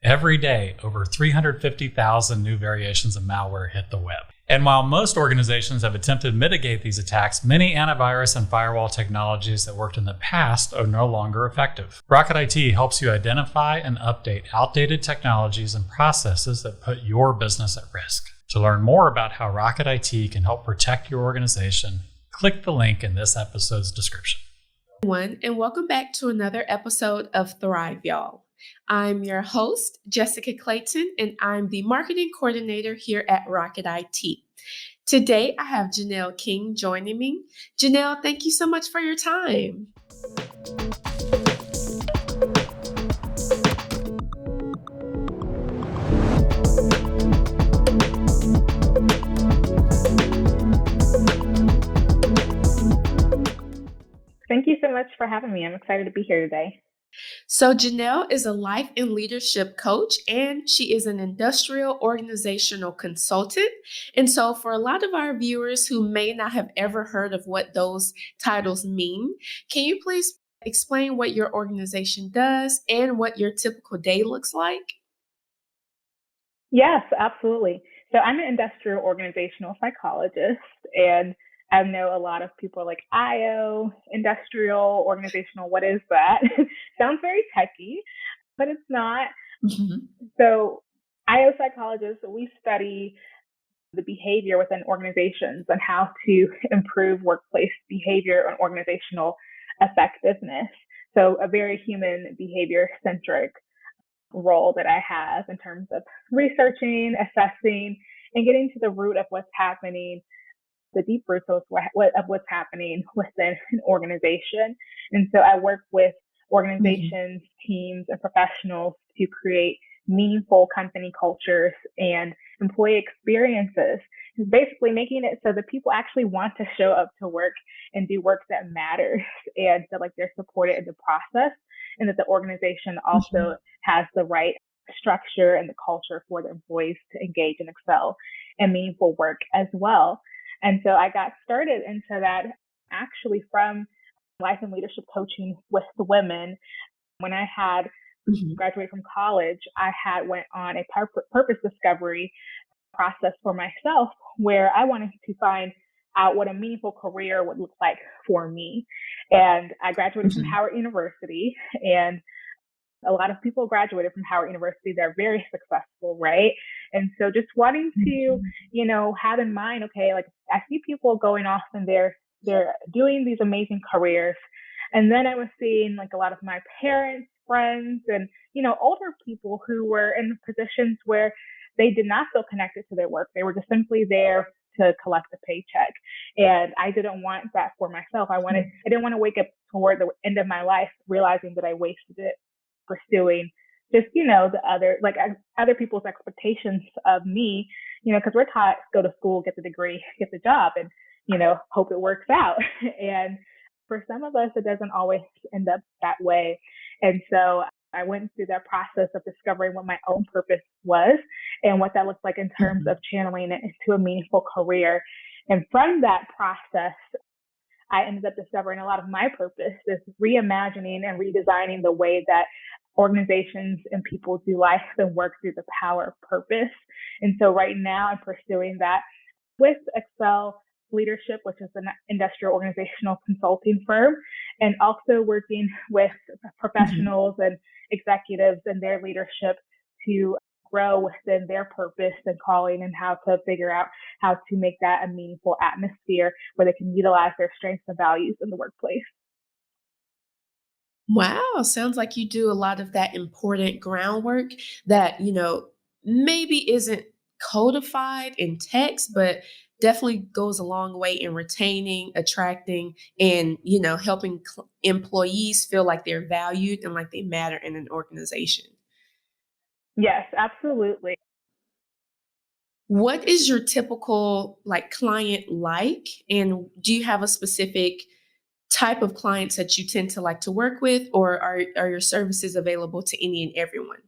Every day, over 350,000 new variations of malware hit the web. And while most organizations have attempted to mitigate these attacks, many antivirus and firewall technologies that worked in the past are no longer effective. Rocket IT helps you identify and update outdated technologies and processes that put your business at risk. To learn more about how Rocket IT can help protect your organization, click the link in this episode's description. And welcome back to another episode of Thrive, y'all. I'm your host, Jessica Clayton, and I'm the marketing coordinator here at Rocket IT. Today, I have Janelle King joining me. Janelle, thank you so much for your time. Thank you so much for having me. I'm excited to be here today. So Janelle is a life and leadership coach, and she is an industrial organizational consultant. And so for a lot of our viewers who may not have ever heard of what those titles mean, can you please explain what your organization does and what your typical day looks like? Yes, absolutely. So I'm an industrial organizational psychologist, and I know a lot of people are like, IO, industrial, organizational, what is that? Sounds very techy, but it's not. Mm-hmm. So IO psychologists, we study the behavior within organizations and how to improve workplace behavior and organizational effectiveness. So a very human behavior centric role that I have in terms of researching, assessing, and getting to the root of what's happening, the deep roots of what's happening within an organization. And so I work with organizations, teams, and professionals to create meaningful company cultures and employee experiences. It's basically making it so that people actually want to show up to work and do work that matters and feel like they're supported in the process, and that the organization also has the right structure and the culture for the employees to engage and excel in meaningful work as well. And so I got started into that actually from life and leadership coaching with the women. When I had graduated from college, I went on a purpose discovery process for myself where I wanted to find out what a meaningful career would look like for me. And I graduated from Howard University, and a lot of people graduated from Howard University. They're very successful, right? And so just wanting to, have in mind, okay, like I see people going off and they're doing these amazing careers. And then I was seeing like a lot of my parents, friends, and, older people who were in positions where they did not feel connected to their work. They were just simply there to collect a paycheck. And I didn't want that for myself. I didn't want to wake up toward the end of my life realizing that I wasted it pursuing just, the other people's expectations of me, because we're taught go to school, get the degree, get the job, and, hope it works out. And for some of us, it doesn't always end up that way. And so I went through that process of discovering what my own purpose was and what that looked like in terms of channeling it into a meaningful career. And from that process, I ended up discovering a lot of my purpose is reimagining and redesigning the way that organizations and people do life and work through the power of purpose. And so right now I'm pursuing that with Excel Leadership, which is an industrial organizational consulting firm, and also working with professionals and executives and their leadership to grow within their purpose and calling, and how to figure out how to make that a meaningful atmosphere where they can utilize their strengths and values in the workplace. Wow. Sounds like you do a lot of that important groundwork that, maybe isn't codified in text, but definitely goes a long way in retaining, attracting, and, helping employees feel like they're valued and like they matter in an organization. Yes, absolutely. What is your typical client like? And do you have a specific type of clients that you tend to like to work with, or are your services available to any and everyone?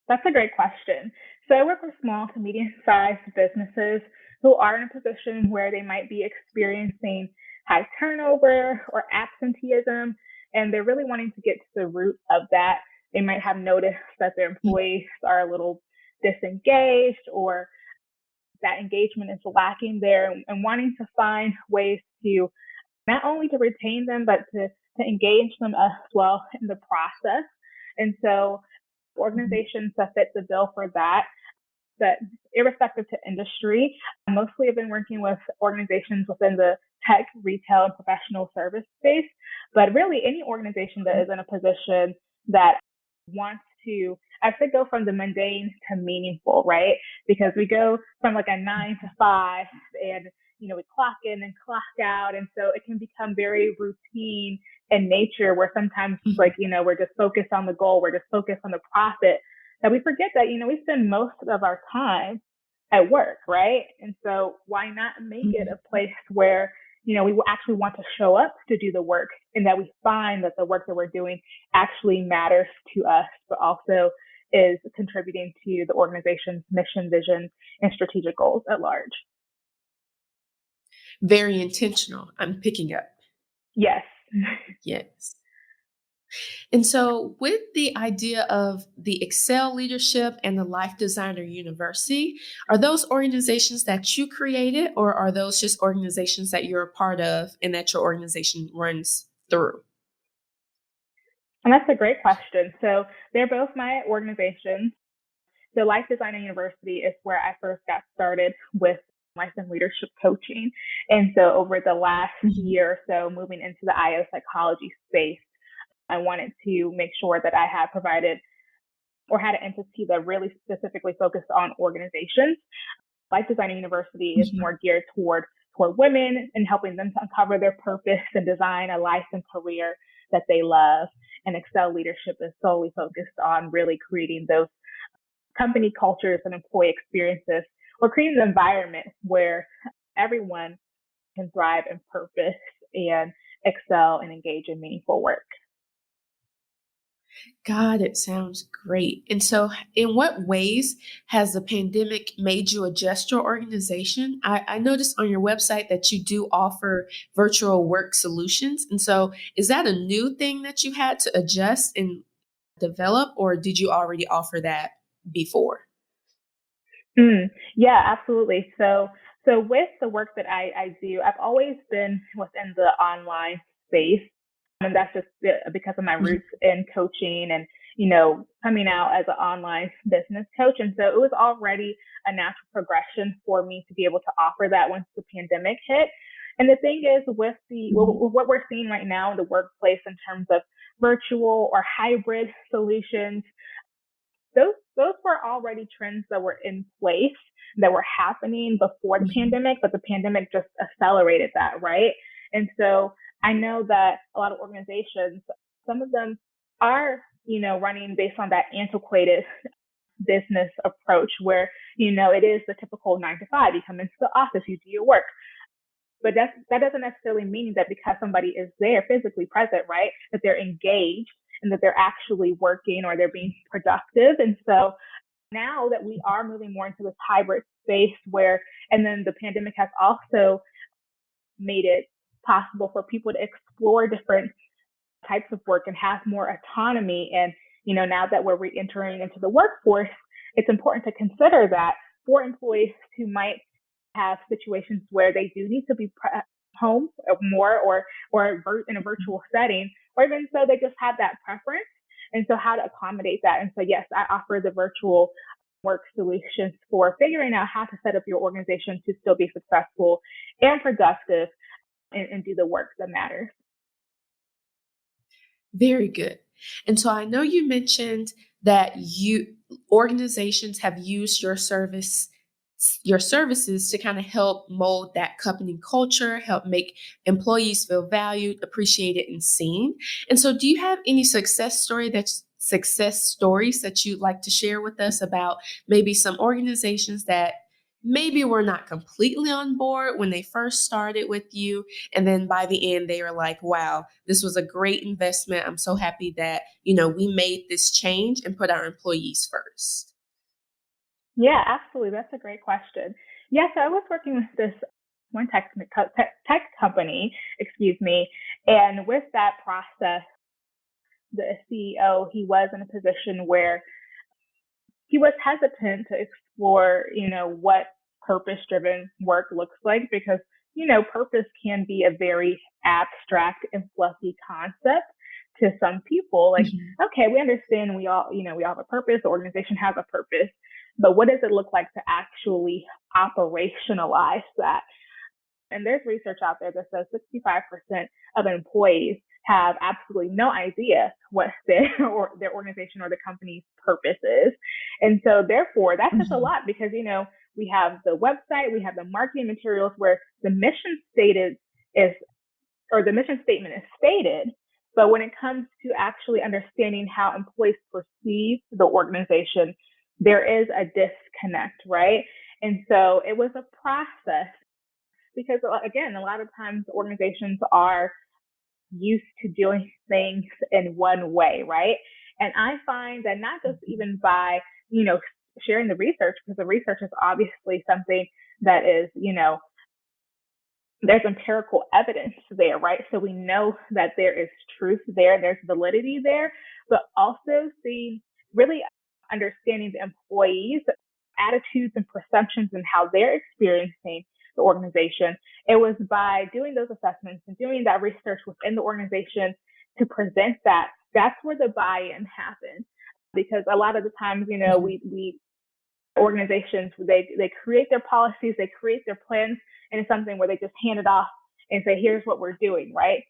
That's a great question. So I work with small to medium-sized businesses who are in a position where they might be experiencing high turnover or absenteeism, and they're really wanting to get to the root of that they might have noticed that their employees are a little disengaged or that engagement is lacking there, and wanting to find ways to not only to retain them, but to engage them as well in the process. And so organizations that fit the bill for that, that irrespective to industry, mostly I've been working with organizations within the tech, retail, and professional service space, but really any organization that is in a position that wants to, I say, go from the mundane to meaningful, right? Because we go from like a 9 to 5 and, we clock in and clock out. And so it can become very routine in nature where sometimes we're just focused on the goal. We're just focused on the profit, that we forget that, we spend most of our time at work, right? And so why not make it a place where, we actually want to show up to do the work, and that we find that the work that we're doing actually matters to us, but also is contributing to the organization's mission, vision, and strategic goals at large. Very intentional. I'm picking up. Yes. Yes. And so with the idea of the Excel Leadership and the Life Designer University, are those organizations that you created, or are those just organizations that you're a part of and that your organization runs through? And that's a great question. So they're both my organizations. The Life Designer University is where I first got started with life and leadership coaching. And so over the last year or so, moving into the IO psychology space, I wanted to make sure that I had provided or had an entity that really specifically focused on organizations. Life Designer University is more geared toward women and helping them to uncover their purpose and design a life and career that they love. And Excel Leadership is solely focused on really creating those company cultures and employee experiences, or creating an environment where everyone can thrive in purpose and excel and engage in meaningful work. God, it sounds great. And so in what ways has the pandemic made you adjust your organization? I noticed on your website that you do offer virtual work solutions. And so is that a new thing that you had to adjust and develop, or did you already offer that before? Yeah, absolutely. So with the work that I do, I've always been within the online space. And that's just because of my roots in coaching and, coming out as an online business coach. And so it was already a natural progression for me to be able to offer that once the pandemic hit. And the thing is, with what we're seeing right now in the workplace in terms of virtual or hybrid solutions, those were already trends that were in place, that were happening before the pandemic, but the pandemic just accelerated that, right? And so I know that a lot of organizations, some of them are, running based on that antiquated business approach where, it is the typical 9 to 5. You come into the office, you do your work. But that doesn't necessarily mean that because somebody is there physically present, right, that they're engaged and that they're actually working or they're being productive. And so now that we are moving more into this hybrid space and then the pandemic has also made it possible for people to explore different types of work and have more autonomy. And, now that we're re-entering into the workforce, it's important to consider that for employees who might have situations where they do need to be home more or in a virtual setting, or even so they just have that preference. And so how to accommodate that. And so, yes, I offer the virtual work solutions for figuring out how to set up your organization to still be successful and productive and do the work that matters. Very good. And so I know you mentioned that organizations have used your services to kind of help mold that company culture, help make employees feel valued, appreciated, and seen. And so do you have any success stories that you'd like to share with us about maybe some organizations that maybe were not completely on board when they first started with you, and then by the end they were like, wow, this was a great investment. I'm so happy that, we made this change and put our employees first. Yeah, absolutely. That's a great question. Yeah, so I was working with this one tech company, and with that process, the CEO, he was in a position where he was hesitant to explore, what purpose-driven work looks like because, purpose can be a very abstract and fluffy concept to some people. Like, okay, we understand we all have a purpose, the organization has a purpose, but what does it look like to actually operationalize that? And there's research out there that says 65% of employees have absolutely no idea what their organization or the company's purpose is. And so therefore, that's just a lot because, we have the website, we have the marketing materials where the mission statement is stated. But when it comes to actually understanding how employees perceive the organization, there is a disconnect, right? And so it was a process because, again, a lot of times organizations are used to doing things in one way, right? And I find that not just even by, sharing the research, because the research is obviously something that is, there's empirical evidence there, right? So we know that there is truth there, there's validity there, but also really understanding the employees' attitudes and perceptions and how they're experiencing the organization. It was by doing those assessments and doing that research within the organization to present that's where the buy-in happens. Because a lot of the times, we organizations, they create their policies, they create their plans, and it's something where they just hand it off and say, here's what we're doing, right?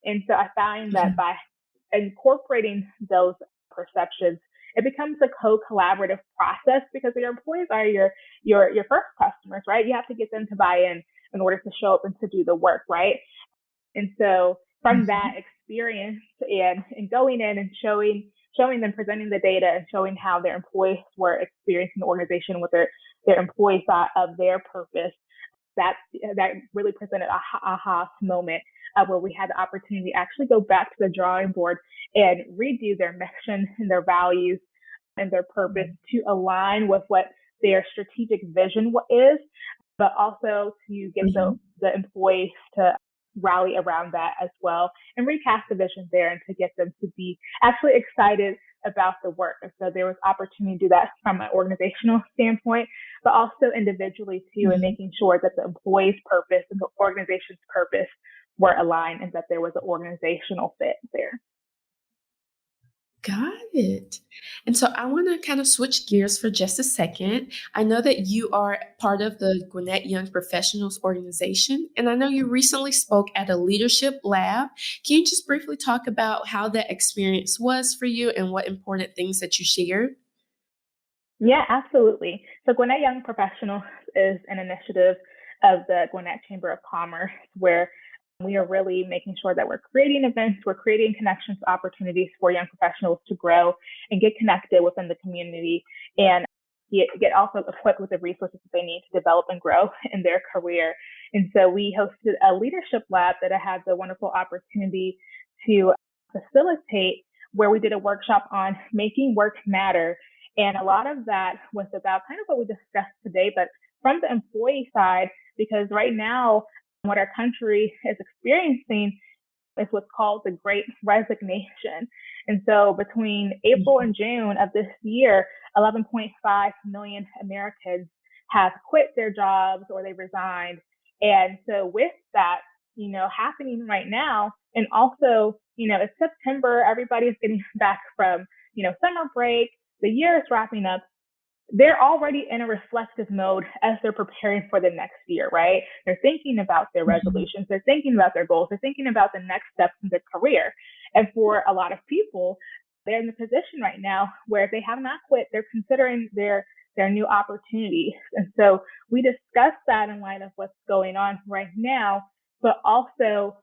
And so I find that by incorporating those perceptions, it becomes a co-collaborative process because your employees are your first customers, right? You have to get them to buy in order to show up and to do the work, right? And so from that experience and going in and showing them, presenting the data and showing how their employees were experiencing the organization with their employees thought of their purpose, that really presented a aha moment where we had the opportunity to actually go back to the drawing board and redo their mission and their values and their purpose to align with what their strategic vision is, but also to get the employees to rally around that as well and recast the vision there and to get them to be actually excited about the work. And so there was opportunity to do that from an organizational standpoint, but also individually too, and making sure that the employee's purpose and the organization's purpose were aligned and that there was an organizational fit there. Got it. And so I want to kind of switch gears for just a second. I know that you are part of the Gwinnett Young Professionals Organization, and I know you recently spoke at a leadership lab. Can you just briefly talk about how that experience was for you and what important things that you shared? Yeah, absolutely. So Gwinnett Young Professionals is an initiative of the Gwinnett Chamber of Commerce where we are really making sure that we're creating events, we're creating connections, opportunities for young professionals to grow and get connected within the community and get also equipped with the resources that they need to develop and grow in their career. And so we hosted a leadership lab that I had the wonderful opportunity to facilitate where we did a workshop on making work matter. And a lot of that was about kind of what we discussed today, but from the employee side, because right now, what our country is experiencing is what's called the Great Resignation. And so between April and June of this year, 11.5 million Americans have quit their jobs or they resigned. And so with that, happening right now, and also, it's September, everybody's getting back from, summer break, the year is wrapping up. They're already in a reflective mode as they're preparing for the next year, right? They're thinking about their resolutions. They're thinking about their goals. They're thinking about the next steps in their career. And for a lot of people, they're in the position right now where if they have not quit, they're considering their new opportunities. And so we discussed that in light of what's going on right now, but also,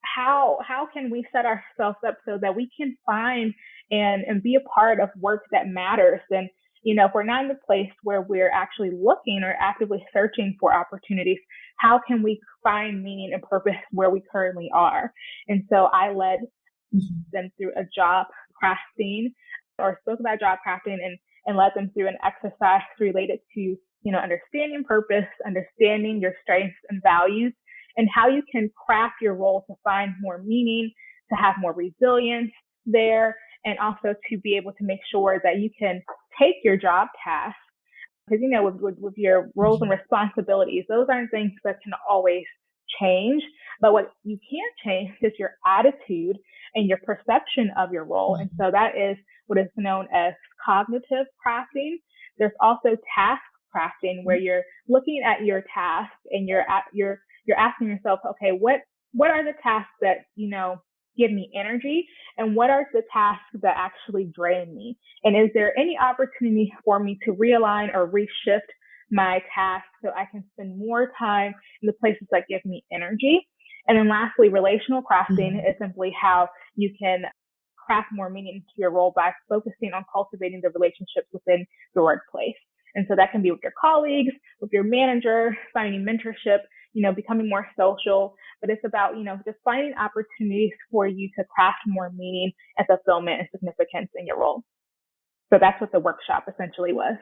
how can we set ourselves up so that we can find and be a part of work that matters? And if we're not in the place where we're actually looking or actively searching for opportunities, how can we find meaning and purpose where we currently are? And so I led them through a job crafting or spoke about job crafting and led them through an exercise related to, understanding purpose, understanding your strengths and values, and how you can craft your role to find more meaning, to have more resilience there, and also to be able to make sure that you can take your job tasks. Because, with your roles and responsibilities, those aren't things that can always change. But what you can change is your attitude and your perception of your role. And so that is what is known as cognitive crafting. There's also task crafting, where you're looking at your tasks and you're asking yourself, okay, what are the tasks that, give me energy, and what are the tasks that actually drain me? And is there any opportunity for me to realign or reshift my tasks so I can spend more time in the places that give me energy? And then lastly, relational crafting is simply how you can craft more meaning into your role by focusing on cultivating the relationships within your workplace. And so that can be with your colleagues, with your manager, finding mentorship, becoming more social. But it's about, just finding opportunities for you to craft more meaning and fulfillment and significance in your role. So that's what the workshop essentially was.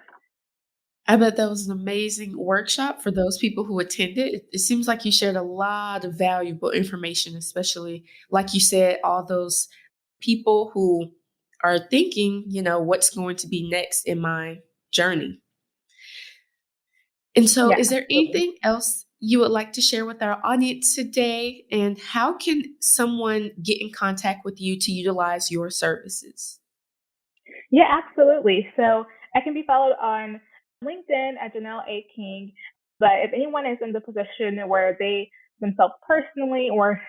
I bet that was an amazing workshop for those people who attended. It seems like you shared a lot of valuable information, especially, like you said, all those people who are thinking, what's going to be next in my journey. And so, is there anything else you would like to share with our audience today? And how can someone get in contact with you to utilize your services? Yeah, absolutely. So I can be followed on LinkedIn at Janelle King. But if anyone is in the position where they themselves personally or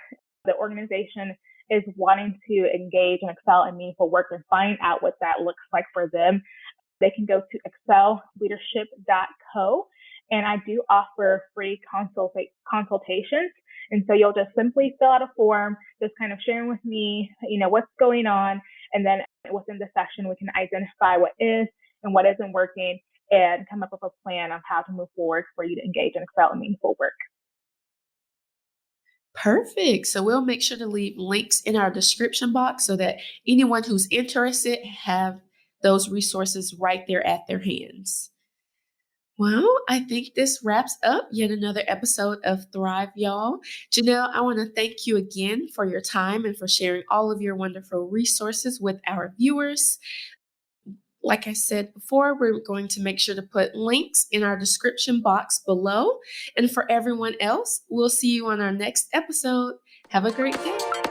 the organization is wanting to engage and excel in meaningful work and find out what that looks like for them, they can go to excelleadership.co. And I do offer free consultations. And so you'll just simply fill out a form, just kind of sharing with me, what's going on. And then within the session, we can identify what is and what isn't working and come up with a plan on how to move forward for you to engage and excel in meaningful work. Perfect. So we'll make sure to leave links in our description box so that anyone who's interested have those resources right there at their hands. Well, I think this wraps up yet another episode of Thrive, y'all. Janelle, I want to thank you again for your time and for sharing all of your wonderful resources with our viewers. Like I said before, we're going to make sure to put links in our description box below. And for everyone else, we'll see you on our next episode. Have a great day.